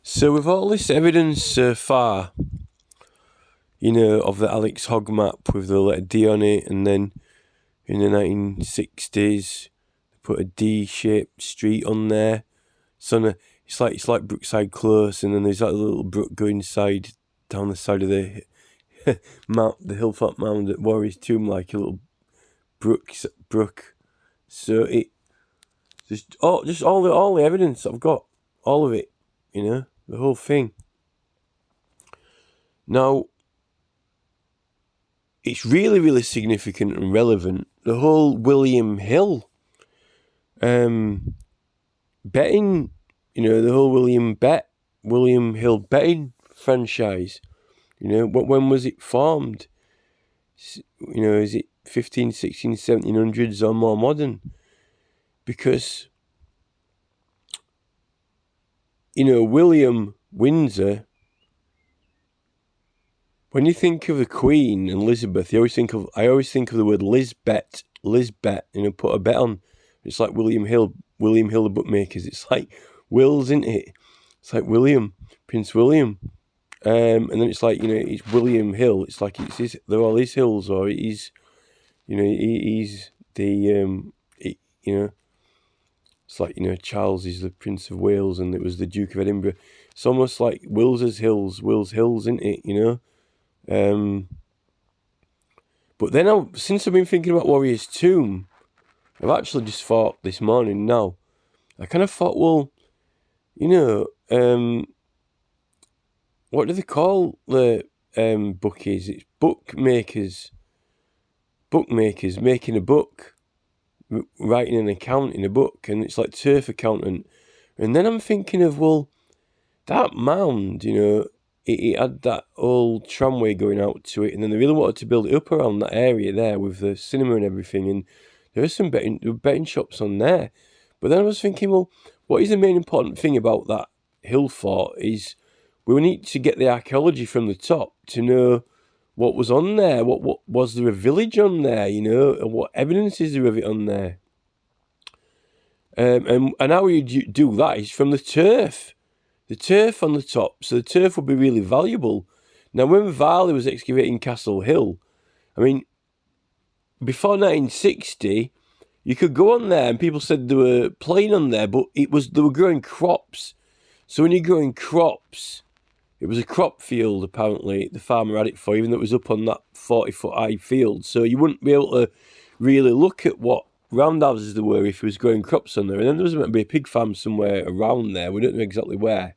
So with all this evidence so far, of the Alex Hogg map with the letter D on it, and then in the 1960s, they put a D-shaped street on there. So it's like Brookside Close, and then there's that little brook going down the side of the mount, the Hilltop Mound at Warrior's Tomb, like a little brook. So it just all the evidence I've got, all of it, the whole thing. Now, it's really, really significant and relevant. The whole William Hill betting, the whole William Hill betting franchise. When was it formed? Is it 15, 16, 1700s or more modern? Because, William Windsor, when you think of the Queen and Elizabeth, I always think of the word Lisbeth, put a bet on. It's like William Hill, the bookmakers. It's like Wills, isn't it? It's like William, Prince William. And then it's like, it's William Hill. It's like they're all his hills, or he's the, it's like, Charles is the Prince of Wales and it was the Duke of Edinburgh. It's almost like Will's Hills, isn't it, But then since I've been thinking about Warrior's Tomb, I've actually just thought this morning now, I kind of thought, well, what do they call the bookies? It's bookmakers making a book, writing an account in a book, and it's like turf accountant. And then I'm thinking of, well, that mound, it had that old tramway going out to it, and then they really wanted to build it up around that area there with the cinema and everything, and there were some betting shops on there. But then I was thinking, well, what is the main important thing about that hill fort is we need to get the archaeology from the top to know what was on there, what was there a village on there, and what evidence is there of it on there. And how you do that is from the turf on the top. So the turf would be really valuable. Now, when Varley was excavating Castle Hill, I mean, before 1960, you could go on there and people said they were playing on there, but they were growing crops. So when you're growing crops, it was a crop field, apparently, the farmer had it for, even though it was up on that 40-foot high field. So you wouldn't be able to really look at what roundhouses there were if he was growing crops on there. And then there was meant to be a pig farm somewhere around there. We don't know exactly where.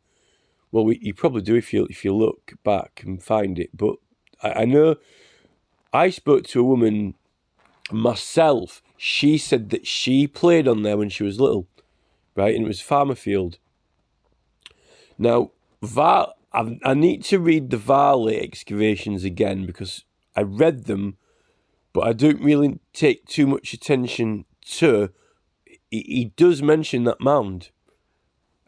Well, you probably do if you look back and find it. But I know I spoke to a woman myself. She said that she played on there when she was little, right? And it was farmer field. Now, I need to read the Varley excavations again because I read them, but I don't really take too much attention to. He does mention that mound,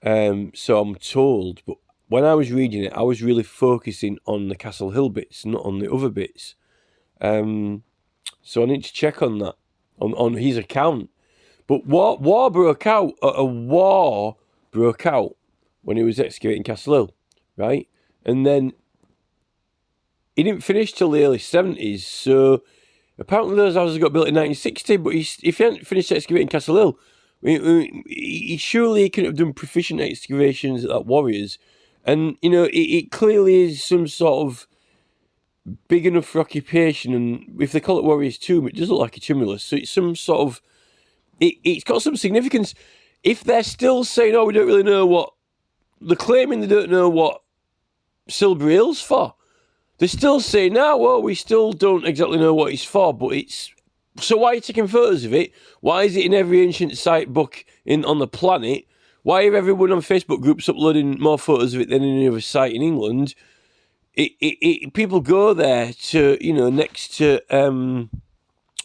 so I'm told. But when I was reading it, I was really focusing on the Castle Hill bits, not on the other bits. So I need to check on that, on his account. But war broke out. A war broke out when he was excavating Castle Hill, right? And then he didn't finish till the early 70s. So apparently those houses got built in 1960. But if he hadn't finished excavating Castle Hill, he surely couldn't have done proficient excavations at Warriors. And, it clearly is some sort of big enough for occupation. And if they call it Warriors Tomb, it does look like a tumulus. So it's some sort of... It's got some significance. If they're still saying, we don't really know what... They're claiming they don't know what Silbury Hill's for. They're still saying, we still don't exactly know what it's for, but it's... So why are you taking photos of it? Why is it in every ancient site book on the planet? Why are everyone on Facebook groups uploading more photos of it than any other site in England? People go there to, next to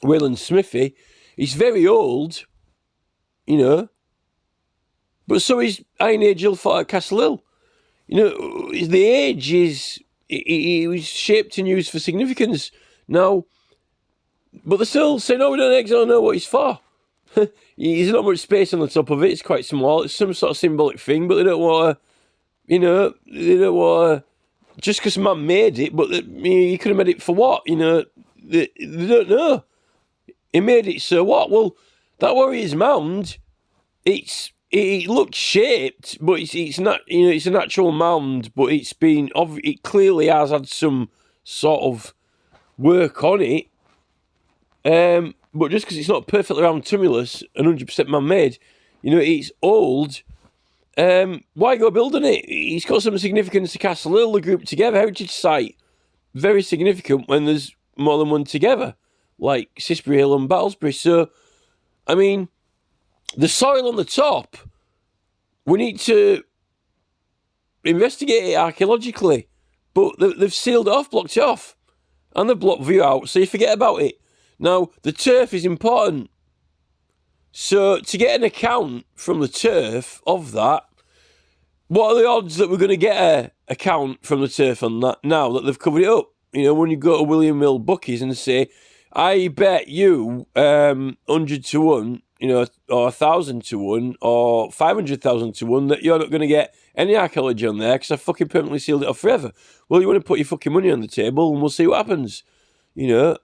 Wayland Smithy. It's very old, but so is Iron Age Hill Fort at Castle Hill. The age is... It was shaped and used for significance. Now, but they're still saying, we don't exactly know what it's for. There's not much space on the top of it. It's quite small. It's some sort of symbolic thing, but they don't want to You know, they don't want to, just because man made it, but he could have made it for what? You know, they don't know. He made it so what? Well, that Warriors mound, it looks shaped, but it's not. You know, it's a natural mound, but it clearly has had some sort of work on it. But just because it's not perfectly round tumulus and 100% man-made, you know, it's old. Why go building it? It's got some significance to Castle Hill, the group together, heritage site. Very significant when there's more than one together, like Sisbury Hill and Battlesbury. So, I mean, the soil on the top, we need to investigate it archaeologically. But they've sealed it off, blocked it off, and they've blocked view out, so you forget about it. Now, the turf is important. So, to get an account from the turf of that, what are the odds that we're going to get an account from the turf on that now that they've covered it up? You know, when you go to William Mill Bookies and say, I bet you 100 to 1, you know, or 1,000 to 1, or 500,000 to 1 that you're not going to get any archaeology on there because I fucking permanently sealed it off forever. Well, you want to put your fucking money on the table and we'll see what happens. You know,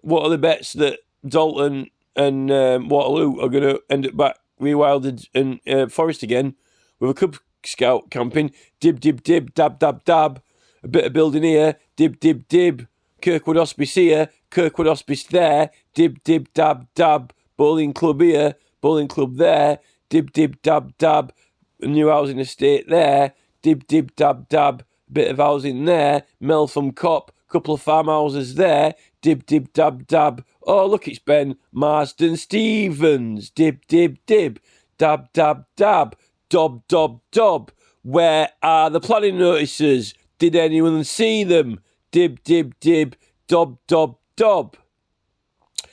what are the bets that Dalton and Waterloo are going to end up back rewilded in Forest again with a Cub Scout camping? Dib, dib, dib, dab, dab, dab. A bit of building here. Dib, dib, dib. Kirkwood Hospice here. Kirkwood Hospice there. Dib, dib, dab, dab. Bowling club here. Bowling club there. Dib, dib, dab, dab. A new housing estate there. Dib, dib, dab, dab. Bit of housing there. Meltham Cop. Couple of farmhouses there. Dib, dib, dab, dab. Oh, look, it's Ben Marsden Stevens. Dib, dib, dib. Dab, dab, dab. Dob, dob, dob. Where are the planning notices? Did anyone see them? Dib, dib, dib. Dob, dob, dob.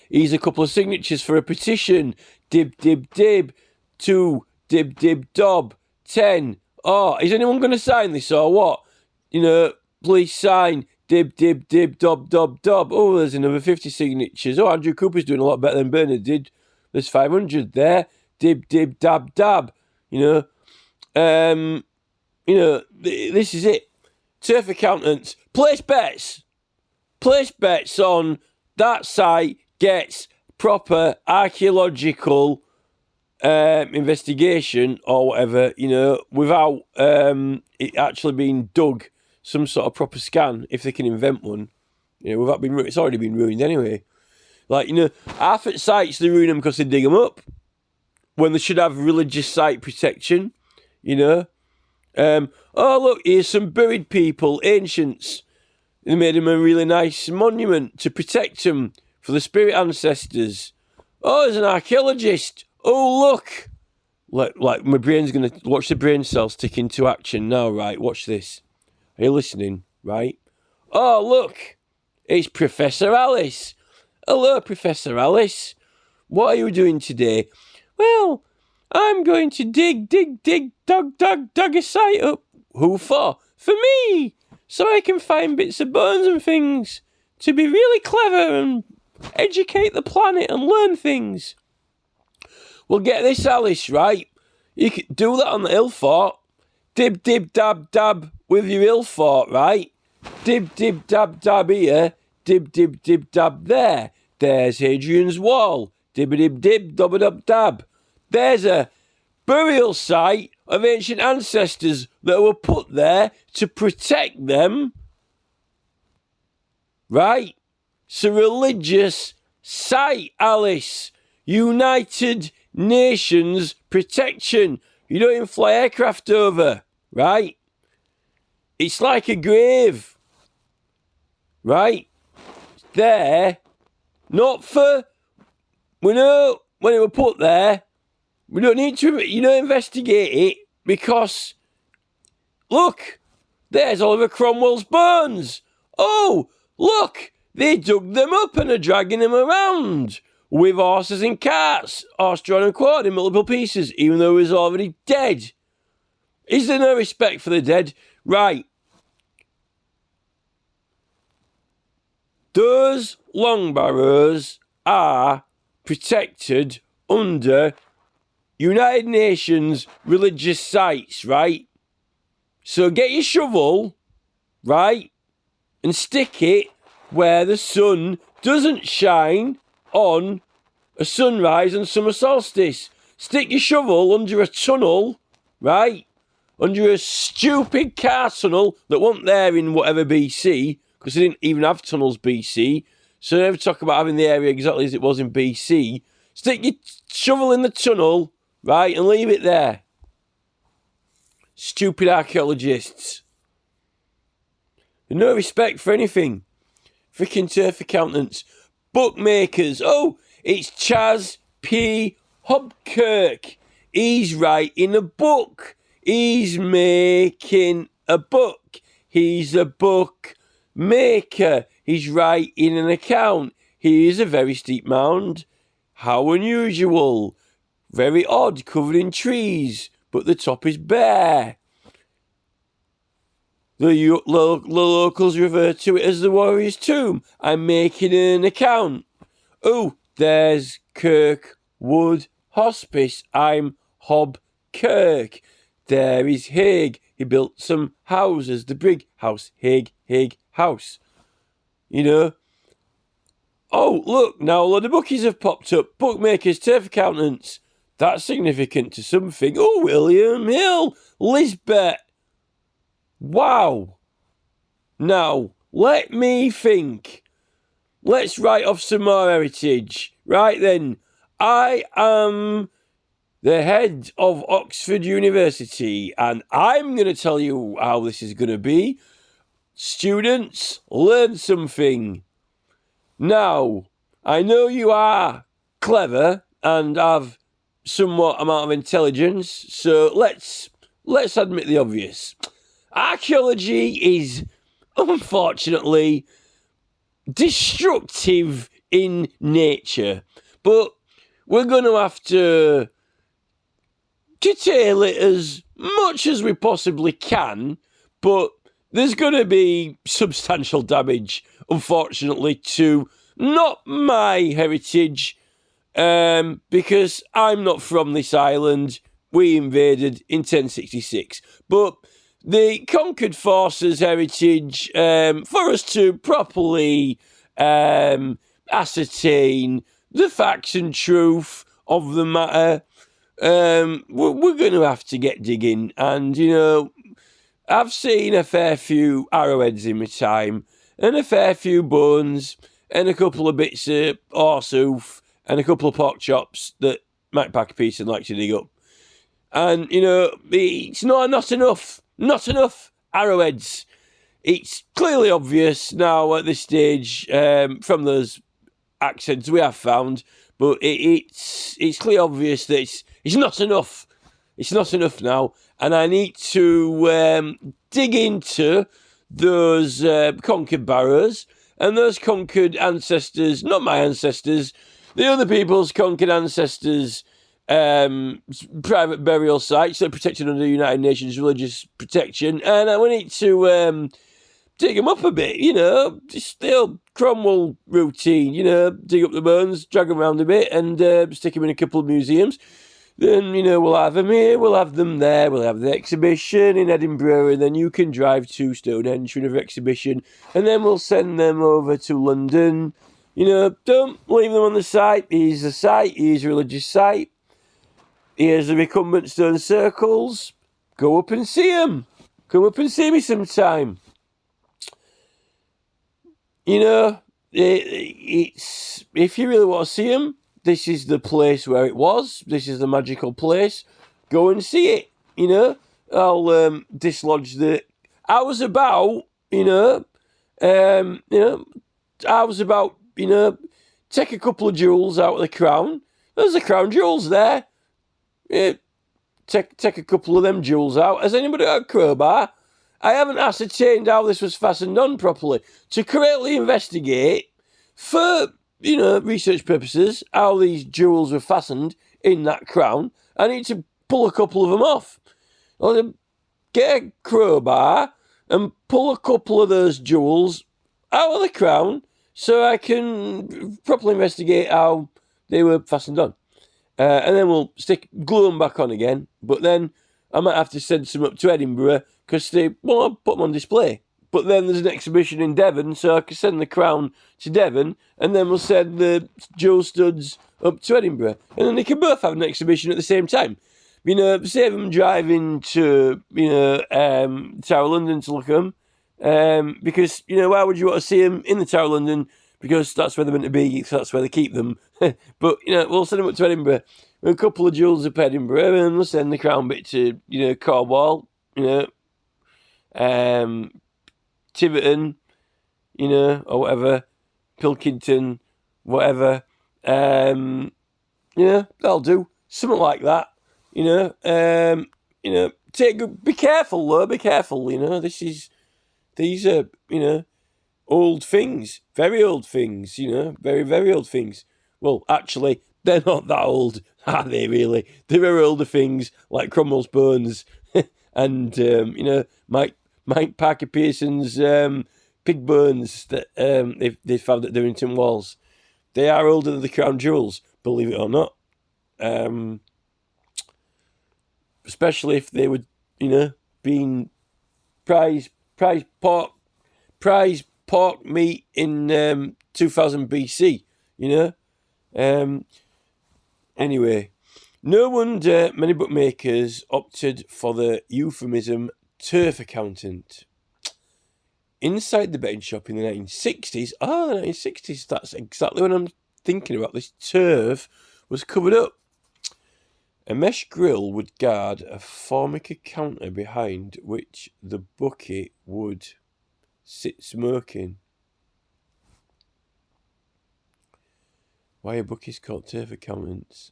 Here's a couple of signatures for a petition. Dib, dib, dib. 2. Dib, dib, dob. 10. Oh, is anyone going to sign this or what? You know, please sign. Dib, dib, dib, dob, dob, dob. Oh, there's another 50 signatures. Oh, Andrew Cooper's doing a lot better than Bernard did. There's 500 there. Dib, dib, dab, dab. You know, this is it. Turf accountants, place bets. Place bets on that site gets proper archaeological investigation or whatever, you know, without it actually being dug. Some sort of proper scan, if they can invent one, you know, without being it's already been ruined anyway. Like, you know, half at sites they ruin them because they dig them up when they should have religious site protection, you know. Oh, look, here's some buried people, ancients. They made them a really nice monument to protect them for the spirit ancestors. Oh, there's an archaeologist. Oh, look. Like my brain's going to watch the brain cells tick into action now, right? Watch this. Are you listening? Right? Oh, look. It's Professor Alice. Hello, Professor Alice. What are you doing today? Well, I'm going to dig, dug a site up. Who for? For me. So I can find bits of bones and things. To be really clever and educate the planet and learn things. Well, get this, Alice, right? You can do that on the hill fort. Dib, dib, dab, dab with your hill fort, right? Dib, dib, dab, dab here. Dib, dib, dib, dab there. There's Hadrian's Wall. Dib, dib, dib, dub, dub, dab. There's a burial site of ancient ancestors that were put there to protect them. Right? It's a religious site, Alice. United Nations protection. You don't even fly aircraft over, right? It's like a grave, right? It's there, not for, we know when it was put there, we don't need to, investigate it because, look, there's Oliver Cromwell's bones. Oh, look, they dug them up and are dragging them around with horses and carts, horse-drawn and quartered in multiple pieces, even though he was already dead. Is there no respect for the dead? Right. Those long barrows are protected under United Nations religious sites, right? So get your shovel, right, and stick it where the sun doesn't shine on a sunrise and summer solstice. Stick your shovel under a tunnel, right? Under a stupid car tunnel that wasn't there in whatever BC, because they didn't even have tunnels BC. So they never talk about having the area exactly as it was in BC. Stick your shovel in the tunnel, right, and leave it there. Stupid archaeologists. No respect for anything. Freaking turf accountants. Bookmakers. Oh, it's Chaz P. Hobkirk. He's writing a book. He's making a book. He's a book maker. He's writing an account. He is a very steep mound. How unusual. Very odd, covered in trees, but the top is bare. The locals refer to it as the Warrior's Tomb. I'm making an account. Oh, there's Kirkwood Hospice. I'm Hobkirk. There is Haig. He built some houses. The Brig House. Haig House. You know. Oh, look, now a lot of bookies have popped up. Bookmakers, turf accountants. That's significant to something. Oh, William Hill. Lisbeth. Wow. Now, let me think. Let's write off some more heritage. Right then, I am the head of Oxford University, and I'm going to tell you how this is going to be. Students, learn something. Now, I know you are clever and have somewhat amount of intelligence, so let's admit the obvious. Archaeology is, unfortunately, destructive in nature, but we're going to have to curtail it as much as we possibly can, but there's going to be substantial damage, unfortunately, to not my heritage, because I'm not from this island. We invaded in 1066, but the conquered forces' heritage, for us to properly ascertain the facts and truth of the matter, we're going to have to get digging. And, you know, I've seen a fair few arrowheads in my time, and a fair few bones, and a couple of bits of horse hoof, and a couple of pork chops that Mike Packerpeace likes to dig up. And, you know, it's not enough. Not enough arrowheads. It's clearly obvious now at this stage, from those accents we have found, but it's clearly obvious that it's not enough. It's not enough now, and I need to dig into those conquered barrows and those conquered ancestors, not my ancestors, the other people's conquered ancestors' private burial sites that are protected under the United Nations religious protection, and we need to dig them up a bit, you know, just the old Cromwell routine, you know, dig up the bones, drag them around a bit, and stick them in a couple of museums. Then, you know, we'll have them here, we'll have them there, we'll have the exhibition in Edinburgh, and then you can drive to Stonehenge for another exhibition, and then we'll send them over to London. You know, don't leave them on the site. Here's a site, here's a religious site. Here's the recumbent stone circles. Go up and see them. Come up and see me sometime. You know, it's if you really want to see them, this is the place where it was. This is the magical place. Go and see it. You know, I'll dislodge the. I was about, take a couple of jewels out of the crown. There's the crown jewels there. Yeah, take a couple of them jewels out. Has anybody got a crowbar? I haven't ascertained how this was fastened on properly. To correctly investigate, for, research purposes, how these jewels were fastened in that crown, I need to pull a couple of them off. I'll get a crowbar and pull a couple of those jewels out of the crown so I can properly investigate how they were fastened on. and then we'll glue them back on again. But then I might have to send some up to Edinburgh because I'll put them on display. But then there's an exhibition in Devon, so I can send the crown to Devon, and then we'll send the jewel studs up to Edinburgh, and then they can both have an exhibition at the same time. Save them driving to Tower of London to look at them, because why would you want to see them in the Tower of London? Because that's where they're meant to be, so that's where they keep them. But we'll send them up to Edinburgh. A couple of jewels up Edinburgh, and we'll send the crown bit to Cornwall, Tiverton, or whatever, Pilkington, whatever. That'll do. Something like that. Be careful though. Be careful. These are old things, very old things. Very very old things. Well, actually, they're not that old, are they? Really, there are older things like Cromwell's bones and Mike Parker Pearson's pig bones that they found at Durrington Walls. They are older than the crown jewels, believe it or not. Especially if they were, being prize pork meat in 2000 BC. Anyway, no wonder many bookmakers opted for the euphemism turf accountant. Inside the betting shop in the 1960s, the 1960s, that's exactly what I'm thinking about. This turf was covered up. A mesh grill would guard a formica counter behind which the bookie would sit smoking. Why are bookies called turf accountants?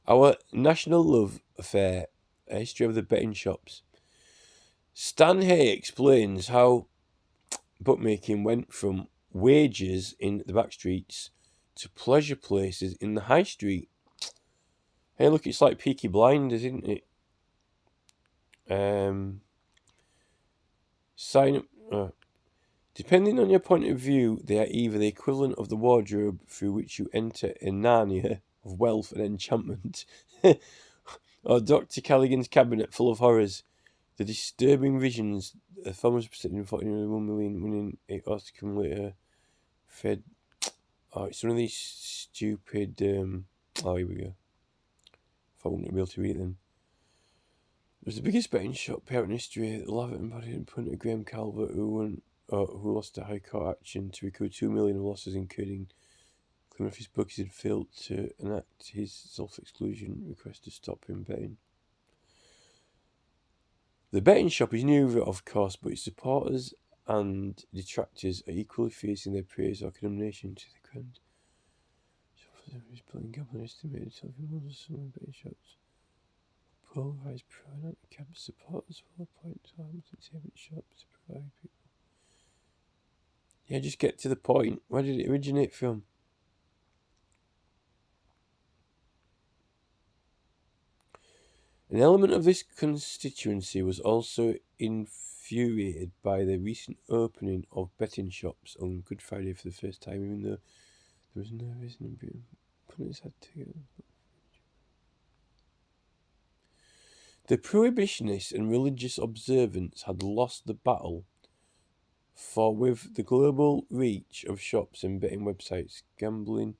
Our national love affair, a history of the betting shops. Stan Hay explains how bookmaking went from wages in the back streets to pleasure places in the high street. Hey, look, it's like Peaky Blinders, isn't it? Sign up. Depending on your point of view, they are either the equivalent of the wardrobe through which you enter a Narnia of wealth and enchantment, or Dr. Callaghan's cabinet full of horrors. The disturbing visions, the farmers presenting 41 million winning 8 Oscar later, fed. Oh, it's one of these stupid. Here we go. If I wouldn't be able to read them. It was the biggest betting shop payout in history. The Lavitt embodied in point of Graham Calvert, who lost a high court action to recoup $2 million of losses, including claiming if his bookies had failed to enact his self-exclusion request to stop him betting. The betting shop is new, of course, but its supporters and detractors are equally fierce in their praise or condemnation to the ground. He's playing gambling estimated some betting shops. Polarised pro-anti-camp supporters will appoint arms entertainment shops to provide people. Yeah, just get to the point. Where did it originate from? An element of this constituency was also infuriated by the recent opening of betting shops on Good Friday for the first time, even though there was no reason to put its head together. The prohibitionists and religious observants had lost the battle, for with the global reach of shops and betting websites, gambling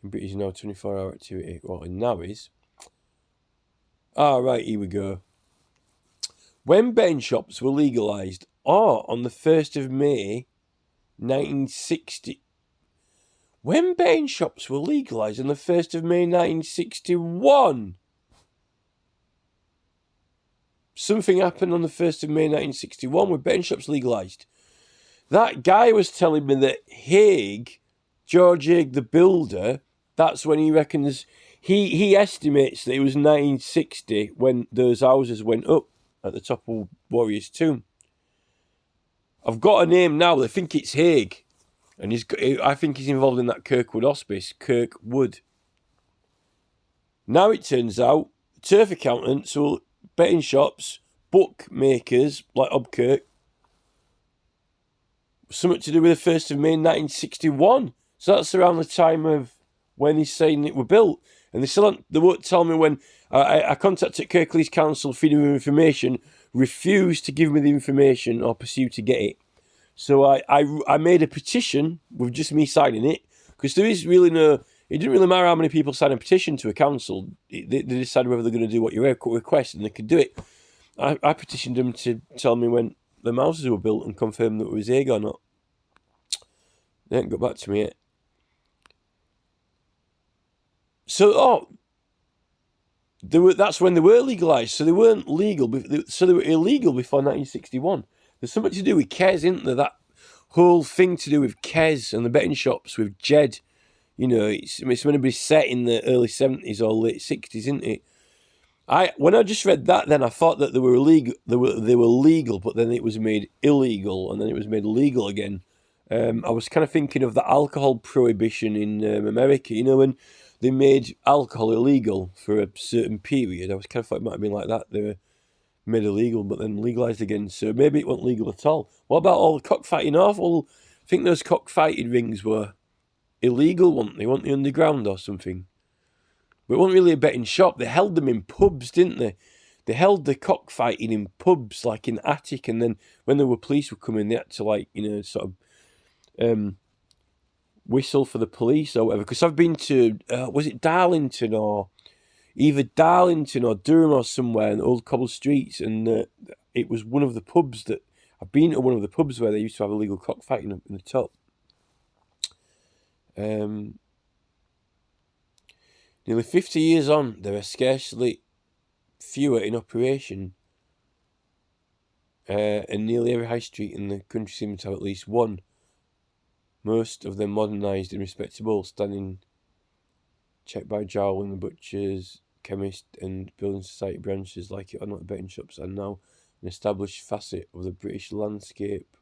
in Britain is now 24-hour activity. Well, it now is. Right, here we go. When betting shops were legalised, on the 1st of May, 1960... When betting shops were legalised on the 1st of May, 1961... Something happened on the 1st of May 1961 with betting shops legalised. That guy was telling me that George Haigh the builder, that's when he reckons, he estimates that it was 1960 when those houses went up at the top of Warrior's Tomb. I've got a name now, I think it's Haigh. And I think he's involved in that Kirkwood Hospice, Kirkwood. Now it turns out, turf accountants will... betting shops, bookmakers like Obkirk, something to do with the 1st of May 1961. So that's around the time of when he's saying it were built. And they won't tell me when. I contacted Kirklees Council, Freedom of Information, refused to give me the information or pursue to get it. So I made a petition with just me signing it, because there is really no. It didn't really matter how many people sign a petition to a council. They decide whether they're going to do what you request, and they could do it. I petitioned them to tell me when the houses were built and confirm that it was egg or not. They haven't got back to me yet. So, that's when they were legalised. So they weren't legal. So they were illegal before 1961. There's something to do with Kes, isn't there? That whole thing to do with Kes and the betting shops with Jed. You know, it's going to be set in the early 70s or late 60s, isn't it? When I just read that, then I thought that they were illegal. They were legal, but then it was made illegal, and then it was made legal again. I was kind of thinking of the alcohol prohibition in America. You know, when they made alcohol illegal for a certain period, I was kind of thought it might have been like that. They were made illegal, but then legalised again. So maybe it wasn't legal at all. What about all the cockfighting off? Well, I think those cockfighting rings were illegal, weren't they? Weren't they underground or something? But it wasn't really a betting shop. They held them in pubs, didn't they? They held the cockfighting in pubs, like in the attic, and then when the police were coming, they had to, like, you know, sort of whistle for the police or whatever. Because I've been to, was it Darlington or either Darlington or Durham or somewhere in old cobble streets, and it was one of the pubs that I've been to. One of the pubs where they used to have illegal cockfighting up in the top. Nearly 50 years on, there are scarcely fewer in operation, and nearly every high street in the country seems to have at least one. Most of them modernised and respectable, standing checked by Jarwin, the butchers, chemist and building society branches, like it or not, the betting shops are now an established facet of the British landscape.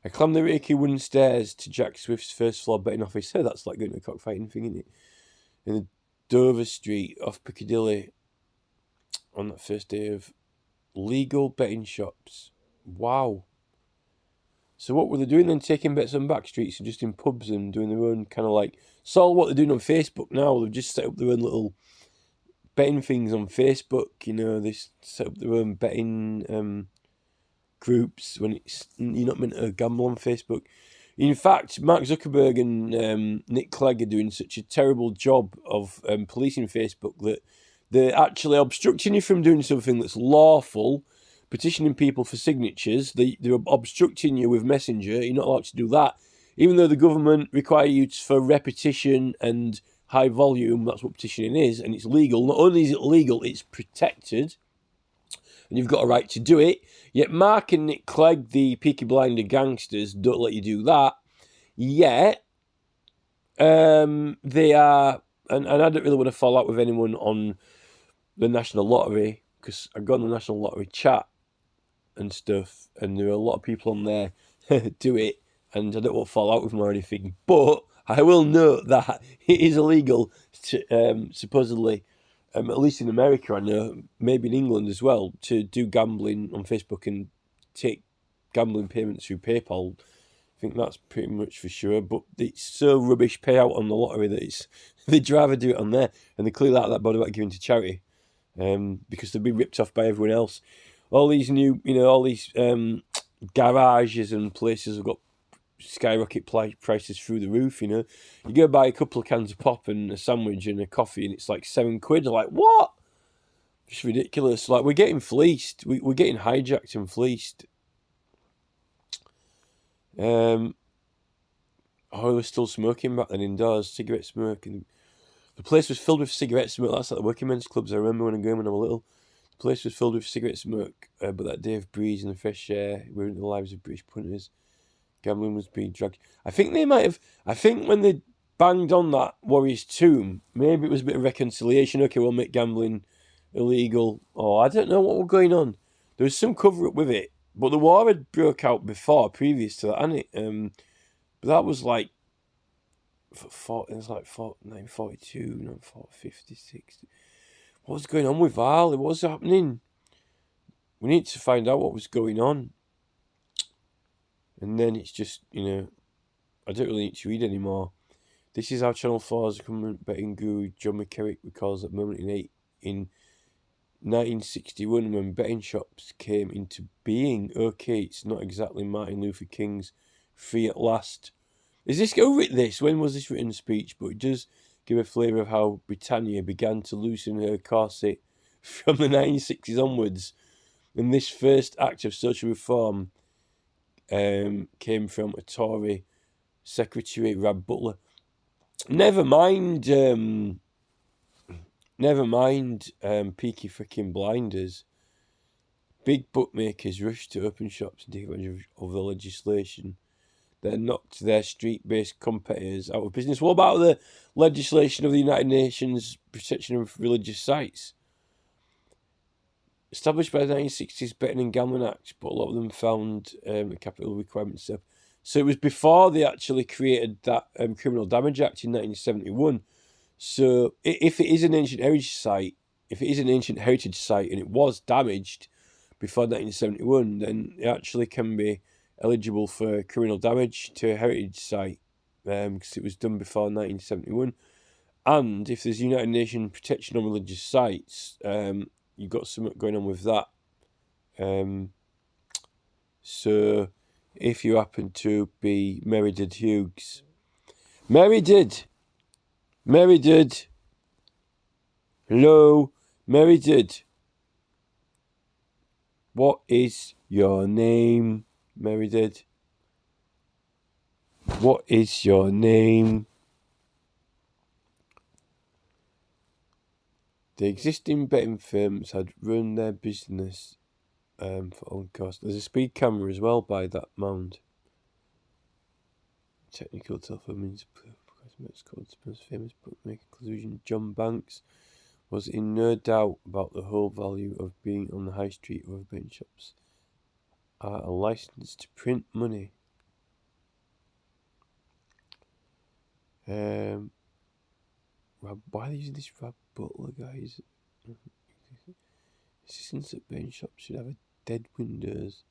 I climbed the rickety wooden stairs to Jack Swift's first floor betting office. So that's like going to a cockfighting thing, isn't it? In the Dover Street off Piccadilly on that first day of legal betting shops. Wow. So what were they doing then? Taking bets on back streets and just in pubs and doing their own kind of like... It's all what they're doing on Facebook now. They've just set up their own little betting things on Facebook. You know, they set up their own betting groups when you're not meant to gamble on Facebook. In fact, Mark Zuckerberg and Nick Clegg are doing such a terrible job of policing Facebook that they're actually obstructing you from doing something that's lawful, petitioning people for signatures. They're obstructing you with Messenger. You're not allowed to do that, even though the government require you for repetition and high volume. That's what petitioning is, and it's legal. Not only is it legal, it's protected, and you've got a right to do it. Yet Mark and Nick Clegg, the Peaky Blinder gangsters, don't let you do that. Yet they are, and I don't really want to fall out with anyone on the National Lottery, because I got on the National Lottery chat and stuff, and there are a lot of people on there do it, and I don't want to fall out with them or anything. But I will note that it is illegal to supposedly. At least in America, I know, maybe in England as well, to do gambling on Facebook and take gambling payments through PayPal. I think that's pretty much for sure. But it's so rubbish payout on the lottery that they'd rather do it on there, and they clearly out that body about giving to charity, because they've been ripped off by everyone else. All these new, all these garages and places have got skyrocket prices through the roof. You go buy a couple of cans of pop and a sandwich and a coffee, and it's like £7. Like, what? Just ridiculous. Like, we're getting fleeced. We're getting hijacked and fleeced. I was still smoking back then indoors, cigarette smoke, and the place was filled with cigarette smoke. That's like the working men's clubs I remember when I was little. The place was filled with cigarette smoke, but that day of breeze and the fresh air, we were in the lives of British punters. Gambling was being dragged. I think when they banged on that Warriors tomb, maybe it was a bit of reconciliation. Okay, we'll make gambling illegal. I don't know what was going on. There was some cover-up with it. But the war had broke out previous to that, hadn't it? But that was like, it was like 1942, 1950, 60. What was going on with Val? What was happening? We need to find out what was going on. And then it's just, I don't really need to read anymore. This is how Channel 4's government betting guru John McKerrick recalls that moment in 1961 when betting shops came into being. Okay, it's not exactly Martin Luther King's free at last. Is this who wrote this? When was this written speech? But it does give a flavour of how Britannia began to loosen her corset from the 1960s onwards. And this first act of social reform came from a Tory secretary, Rab Butler. Never mind Peaky Freaking Blinders. Big bookmakers rushed to open shops and take advantage of the legislation that knocked their street-based competitors out of business. What about the legislation of the United Nations protection of religious sites? Established by the 1960s Betting and Gambling Act, but a lot of them found a capital requirement stuff. So it was before they actually created that Criminal Damage Act in 1971. So if it is an ancient heritage site, and it was damaged before 1971, then it actually can be eligible for criminal damage to a heritage site because it was done before 1971. And if there's United Nations protection on religious sites, you've got something going on with that. So if you happen to be Meredith Hughes, Meredith, hello, Meredith. What is your name, Meredith? What is your name? The existing betting firms had run their business for own cost. There's a speed camera as well by that mound. Technical telephone means most famous bookmaker conclusion. John Banks was in no doubt about the whole value of being on the high street of betting shops are a license to print money. Why are they using this Rab Butler, guys? Assistants at betting shops should have dead windows,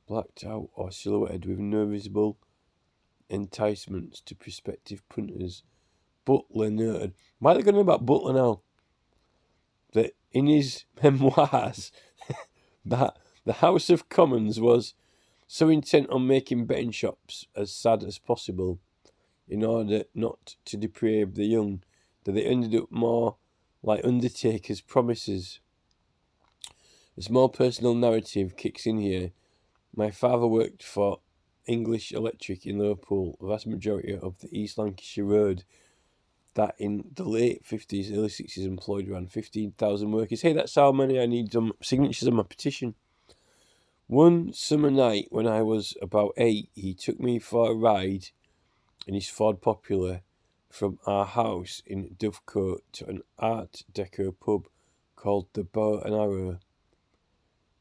blacked out or silhouetted with no visible enticements to prospective punters. Butler noted. Why are they going on about Butler now? That in his memoirs, that the House of Commons was so intent on making betting shops as sad as possible in order not to deprave the young that they ended up more like Undertaker's promises. A small personal narrative kicks in here. My father worked for English Electric in Liverpool. The vast majority of the East Lancashire Road that in the late 50s, early 60s employed around 15,000 workers. Hey, that's how many I need some signatures on my petition. One summer night when I was about 8, he took me for a ride in his Ford Popular from our house in Dovecote to an Art Deco pub called the Bow and Arrow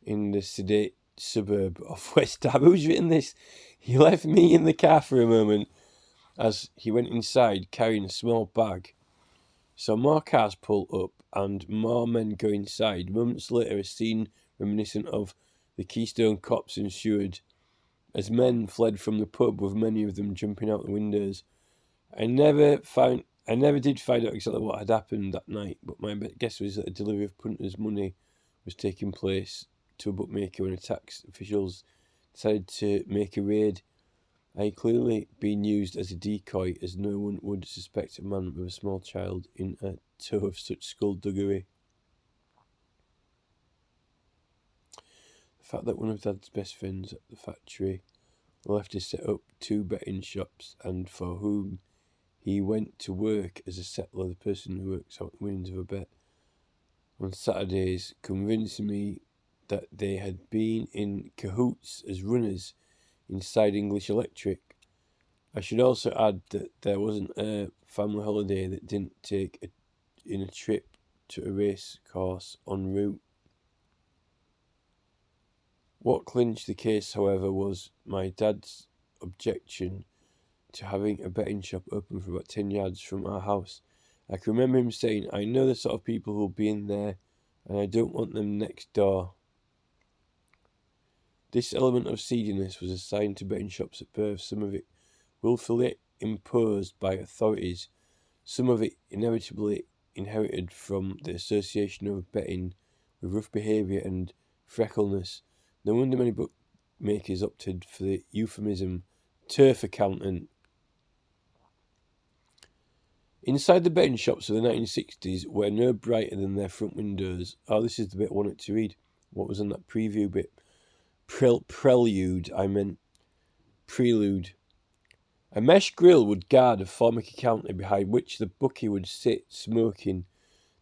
in the sedate suburb of West Derby. Who's written this? He left me in the car for a moment as he went inside carrying a small bag. So more cars pull up and more men go inside. Moments later, a scene reminiscent of the Keystone Cops ensued as men fled from the pub, with many of them jumping out the windows. I never did find out exactly what had happened that night, but my guess was that a delivery of punters' money was taking place to a bookmaker when tax officials decided to make a raid. I had clearly been used as a decoy, as no one would suspect a man with a small child in a tow of such skullduggery. The fact that one of Dad's best friends at the factory left to set up 2 betting shops, and for whom he went to work as a settler, the person who works out the winnings of a bet, on Saturdays, convinced me that they had been in cahoots as runners inside English Electric. I should also add that there wasn't a family holiday that didn't take in a trip to a race course en route. What clinched the case, however, was my dad's objection to having a betting shop open for about 10 yards from our house. I can remember him saying, I know the sort of people who will be in there, and I don't want them next door. This element of seediness was assigned to betting shops at birth, some of it willfully imposed by authorities, some of it inevitably inherited from the association of betting with rough behaviour and freckleness. No wonder many bookmakers opted for the euphemism turf accountant. Inside the betting shops of the 1960s were no brighter than their front windows. Oh, this is the bit I wanted to read. What was on that preview bit? Prelude. A mesh grill would guard a formic counter behind which the bookie would sit smoking.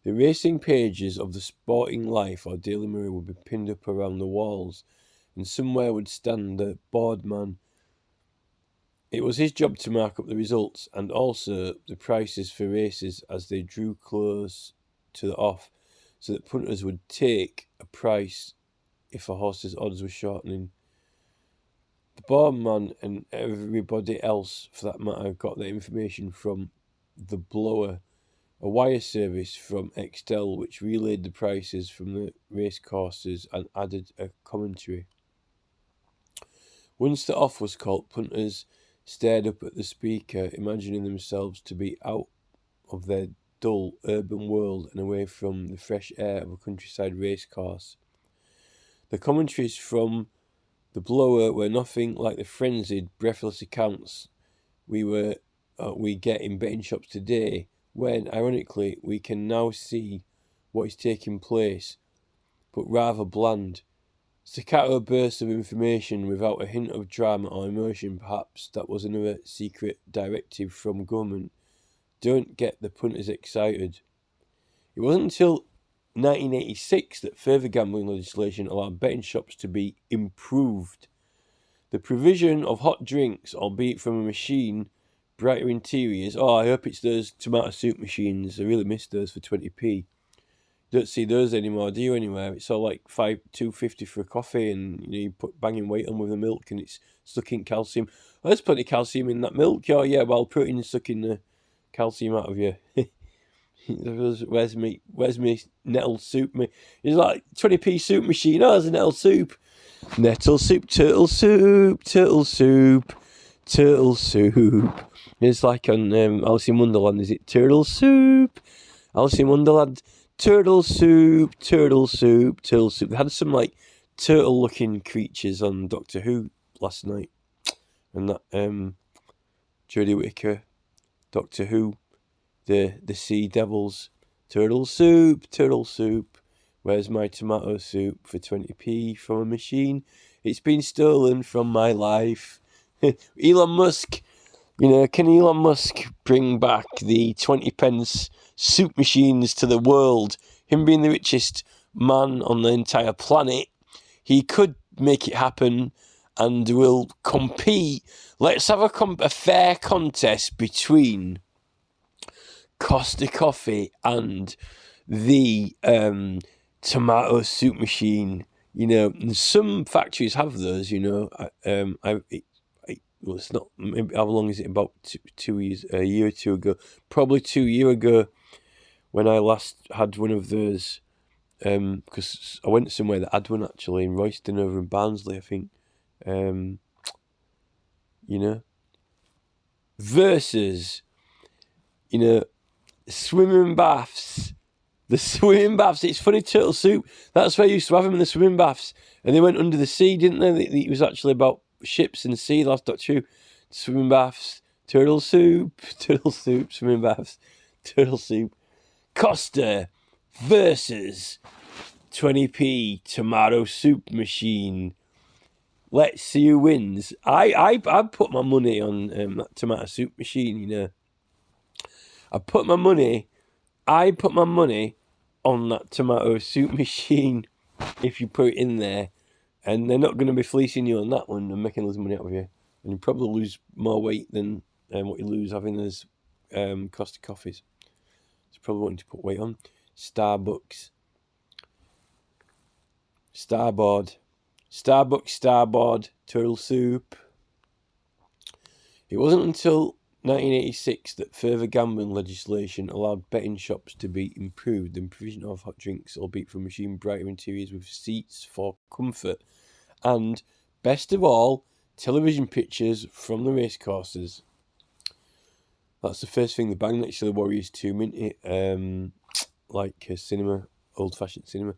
The racing pages of the Sporting Life or Daily Mirror would be pinned up around the walls, and somewhere would stand the board man. It was his job to mark up the results and also the prices for races as they drew close to the off, so that punters would take a price if a horse's odds were shortening. The board man and everybody else, for that matter, got their information from the blower, a wire service from Excel which relayed the prices from the racecourses and added a commentary. Once the off was called, punters stared up at the speaker, imagining themselves to be out of their dull urban world and away from the fresh air of a countryside racecourse. The commentaries from the blower were nothing like the frenzied, breathless accounts we get in betting shops today, when, ironically, we can now see what is taking place, but rather bland. Staccato bursts of information without a hint of drama or emotion. Perhaps that was another secret directive from government. Don't get the punters excited. It wasn't until 1986 that further gambling legislation allowed betting shops to be improved. The provision of hot drinks, albeit from a machine, brighter interiors. Oh, I hope it's those tomato soup machines. I really miss those for 20p. Don't see those anymore, do you, anywhere? It's all like $2.50 for a coffee, and you put banging weight on with the milk, and it's sucking calcium. Oh, there's plenty of calcium in that milk. Oh, yeah, well, protein is sucking the calcium out of you. Where's me nettle soup? It's like 20p soup machine. Oh, there's a nettle soup. Nettle soup, turtle soup, turtle soup, turtle soup. It's like on Alice in Wonderland, is it turtle soup? Alice in Wonderland, turtle soup, turtle soup, turtle soup. They had some like turtle-looking creatures on Doctor Who last night, and that Jodie Whittaker, Doctor Who, the sea devils. Turtle soup, turtle soup. Where's my tomato soup for 20p from a machine? It's been stolen from my life. Elon Musk, can Elon Musk bring back the 20 pence soup machines to the world? Him being the richest man on the entire planet, he could make it happen, and we'll compete. Let's have a fair contest between Costa Coffee and the tomato soup machine. And some factories have those. Well, it's not. Maybe, how long is it? About 2 years, a year or two ago, probably 2 years ago, when I last had one of those. Because I went somewhere that had one actually in Royston over in Barnsley, I think. Versus, swimming baths. The swimming baths. It's funny, turtle soup. That's where I used to have them in the swimming baths, and they went under the sea, didn't they? It was actually about ships and sea. That's not true. Swimming baths, turtle soup, swimming baths, turtle soup. Costa versus 20p tomato soup machine. Let's see who wins. I put my money on that tomato soup machine. I put my money on that tomato soup machine. If you put it in there. And they're not going to be fleecing you on that one and making loads of money out of you. And you probably lose more weight than what you lose having those Costa coffees. So probably wanting to put weight on. Starbucks. Starboard, turtle soup. It wasn't until 1986 that further gambling legislation allowed betting shops to be improved. The provision of hot drinks, albeit from machine brighter interiors with seats for comfort. And, best of all, television pictures from the racecourses. That's the first thing they bang next to the Warriors tomb, isn't it? Like cinema, old-fashioned cinema.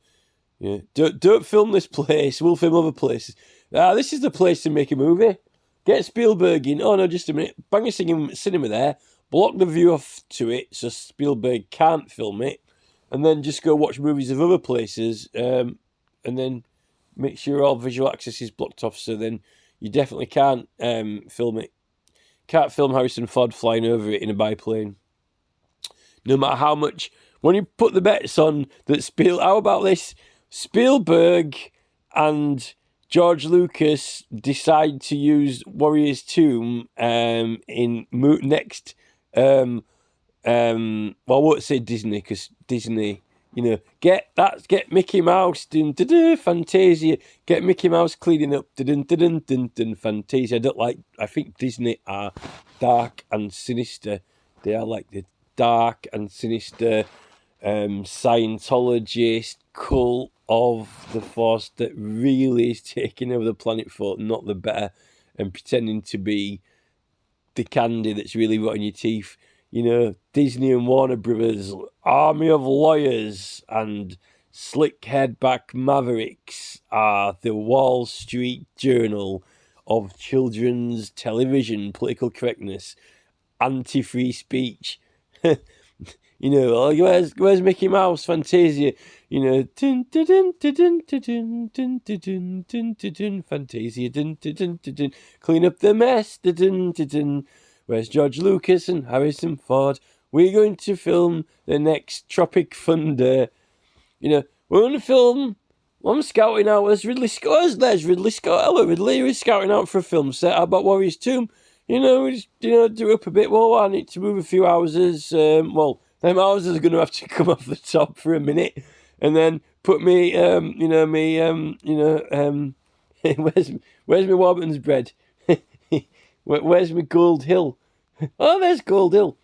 Yeah, don't film this place. We'll film other places. This is the place to make a movie. Get Spielberg in. Oh no, just a minute. Bang a cinema there. Block the view off to it so Spielberg can't film it, and then just go watch movies of other places. And then make sure all visual access is blocked off. So then you definitely can't film it. Can't film Harrison Ford flying over it in a biplane. No matter how much. When you put the bets on that how about this? Spielberg and George Lucas decide to use Warrior's Tomb in next. Well, I won't say Disney because Disney, get Mickey Mouse, Fantasia, get Mickey Mouse cleaning up, Fantasia. I think Disney are dark and sinister. They are like the dark and sinister Scientologist cult of the Force that really is taking over the planet for not the better and pretending to be the candy that's really rotting your teeth. Disney and Warner Brothers, army of lawyers and slick-head-back mavericks are the Wall Street Journal of children's television, political correctness, anti-free speech. Where's Mickey Mouse, Fantasia? Fantasia, clean up the mess, Where's George Lucas and Harrison Ford? We're going to film the next Tropic Thunder. We're going to film. I'm scouting out. There's Ridley Scott. There's Ridley Scott. Hello, Ridley. We're scouting out for a film set. How about Warrior's Tomb? We just, do up a bit. Well, I need to move a few houses. Them houses are going to have to come off the top for a minute, and then put me, where's my Warburton's bread? Where's my Gold Hill? Oh, there's Gold Hill.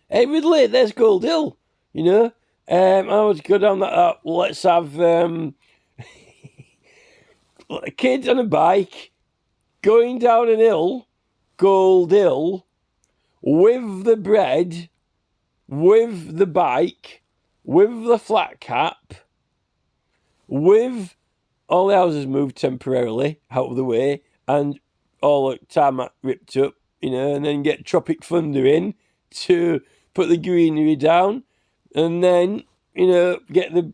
Hey, Ridley, there's Gold Hill. I would go down that. Let's have a kid on a bike going down an hill, Gold Hill, with the bread, with the bike, with the flat cap, with all the houses moved temporarily out of the way, and all the tarmac ripped up, and then get Tropic Thunder in to put the greenery down, and then, get the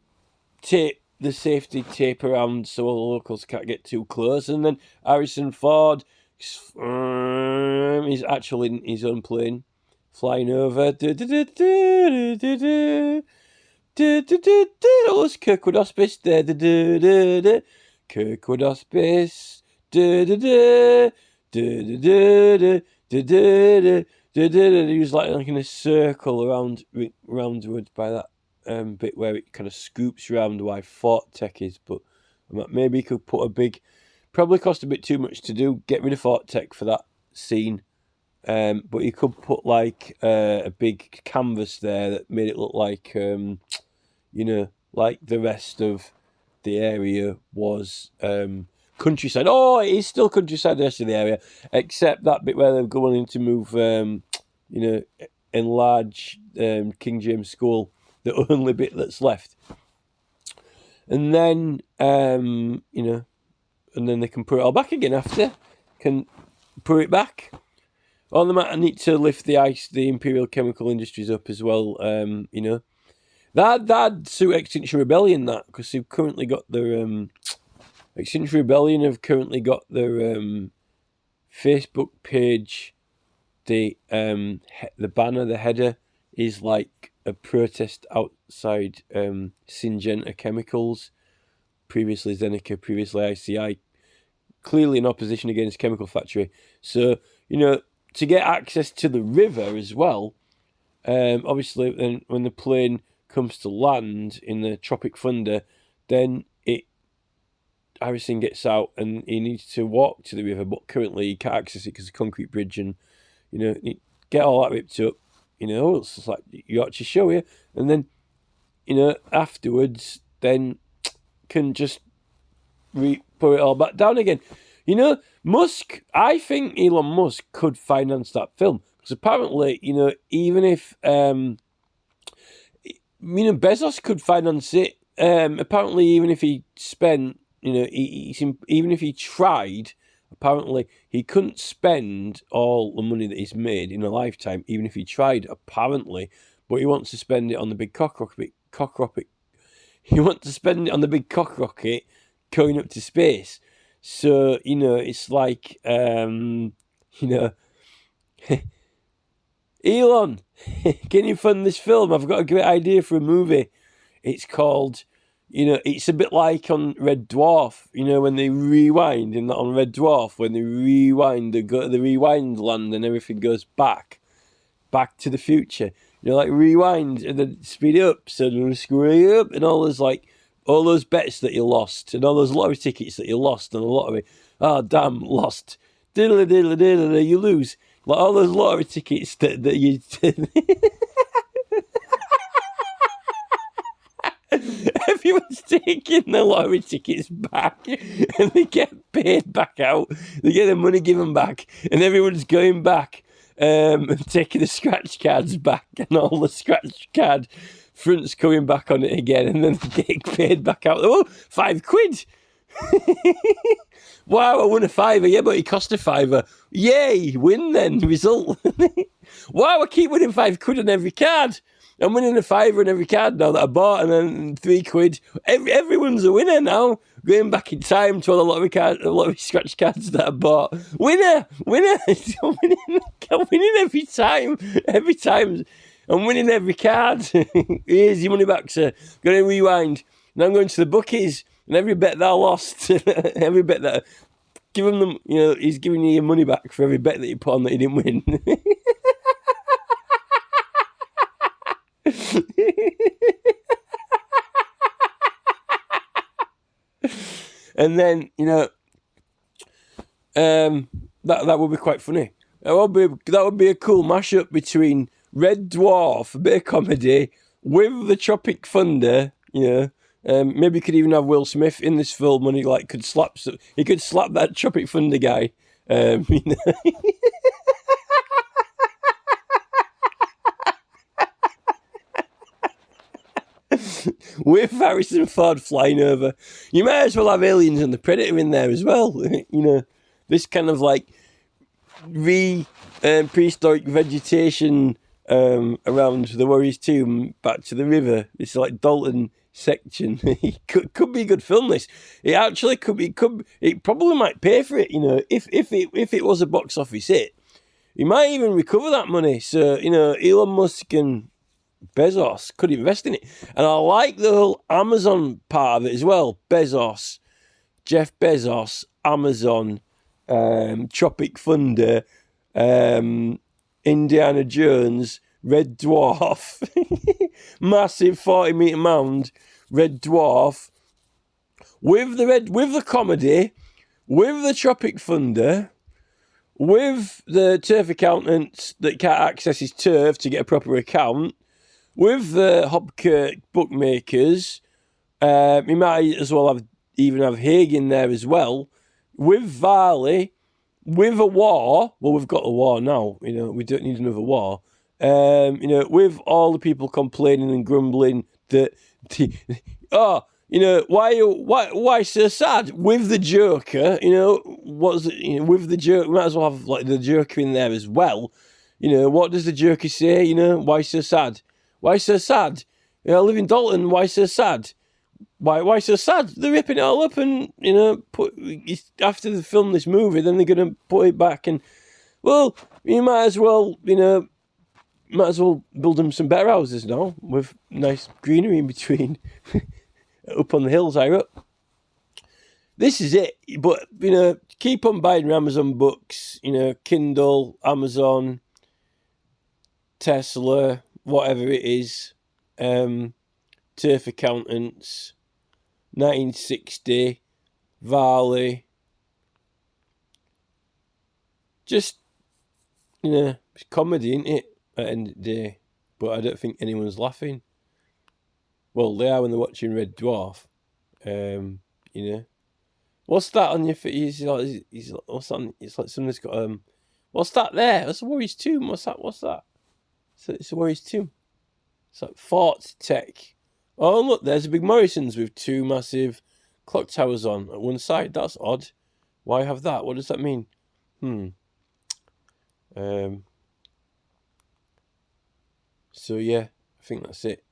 safety tape around so all the locals can't get too close, and then Harrison Ford is actually in his own plane, flying over. Oh, it's Kirkwood Hospice. Kirkwood Hospice. He was like in a circle roundward by that bit where it kind of scoops around why Fort Tech is, but maybe he could put probably cost a bit too much to do, get rid of Fort Tech for that scene, but he could put like a big canvas there that made it look like, like the rest of the area was countryside. Oh, it is still countryside, the rest of the area, except that bit where they're going to move, enlarge King James School, the only bit that's left. And then, and then they can put it all back again after. Can put it back. On the matter, need to lift the Imperial Chemical Industries up as well, That suit Extinction Rebellion, because they've currently got their... Extinction Rebellion have currently got their Facebook page. The banner, the header, is like a protest outside Syngenta Chemicals, previously Zeneca, previously ICI, clearly in opposition against Chemical Factory. So, to get access to the river as well, obviously then when the plane comes to land in the Tropic Thunder, then Harrison gets out and he needs to walk to the river, but currently he can't access it because of the concrete bridge, and get all that ripped up. It's like you ought to show you, and then afterwards then can just put it all back down again. I think Elon Musk could finance that film, Because apparently, even if Bezos could finance it. Apparently, even if he spent, even if he tried, apparently he couldn't spend all the money that he's made in a lifetime, even if he tried. Apparently, but he wants to spend it on the big cock rocket. He wants to spend it on the big cock rocket going up to space. So it's like Elon, can you fund this film? I've got a great idea for a movie. It's called, it's a bit like on Red Dwarf, when they rewind on Red Dwarf, when they rewind, they go to the rewind land and everything goes back to the future. Like rewind and then speed it up, so they'll screw it up, and all those bets that you lost, and all those lottery tickets that you lost on the lottery. Oh, damn, lost. Diddle, diddle, diddle, you lose. Like all those lottery tickets that you... Everyone's taking the lottery tickets back and they get paid back out. They get their money given back and everyone's going back and taking the scratch cards back and all the scratch card fronts coming back on it again, and then they get paid back out. Oh, £5. Wow, I won a £5. Yeah, but it cost a £5. Yay, win then, result. Wow, I keep winning £5 on every card. I'm winning a £5 on every card now that I bought, and then £3. Everyone's a winner now. Going back in time to all the lottery scratch cards that I bought. Winner. I'm winning every time. Every time. I'm winning every card. Here's your money back, sir. Going to rewind. Now I'm going to the bookies, and every bet that I lost, every bet that give him, he's giving you your money back for every bet that you put on that you didn't win. And then that would be quite funny. That would be a cool mashup between Red Dwarf, a bit of comedy, with the Tropic Thunder. Maybe you could even have Will Smith in this film, and he could slap that Tropic Thunder guy. With Harrison Ford flying over. You might as well have Aliens and the Predator in there as well. This kind of prehistoric vegetation around the Warriors' Tomb back to the river. It's like Dalton section. It could be a good film. This it actually could be. It probably might pay for it. If it was a box office hit, he might even recover that money. So Elon Musk and Bezos could invest in it. And I like the whole Amazon part of it as well. Jeff Bezos, Amazon, Tropic Thunder, Indiana Jones, Red Dwarf, massive 40-meter mound, Red Dwarf, with the comedy, with the Tropic Thunder, with the turf accountants that can't access his turf to get a proper account, with the Hopkirk bookmakers. He might as well have Haig in there as well, with Varley, with a war. Well, we've got a war now. We don't need another war. With all the people complaining and grumbling that, why so sad? With the Joker, with the Joker, we might as well have the Joker in there as well. What does the Joker say? Why so sad? Why so sad? I live in Dalton. Why so sad? Why so sad? They're ripping it all up, and after they film this movie, then they're gonna put it back. And well, you might as well build them some better houses now with nice greenery in between, up on the hills higher up. This is it. But keep on buying your Amazon books. Kindle, Amazon, Tesla, whatever it is, Turf Accountants, 1960, Varley. Just, it's comedy, isn't it, at the end of the day? But I don't think anyone's laughing. Well, they are when they're watching Red Dwarf. What's that on your face? What's that on? It's like somebody's got What's that there? That's a Warriors tomb. What's that? It's a Warriors tomb. It's like Fort Tech. Oh, look, there's a big Morrison's with 2 massive clock towers on at one side. That's odd. Why have that? What does that mean? So, yeah, I think that's it.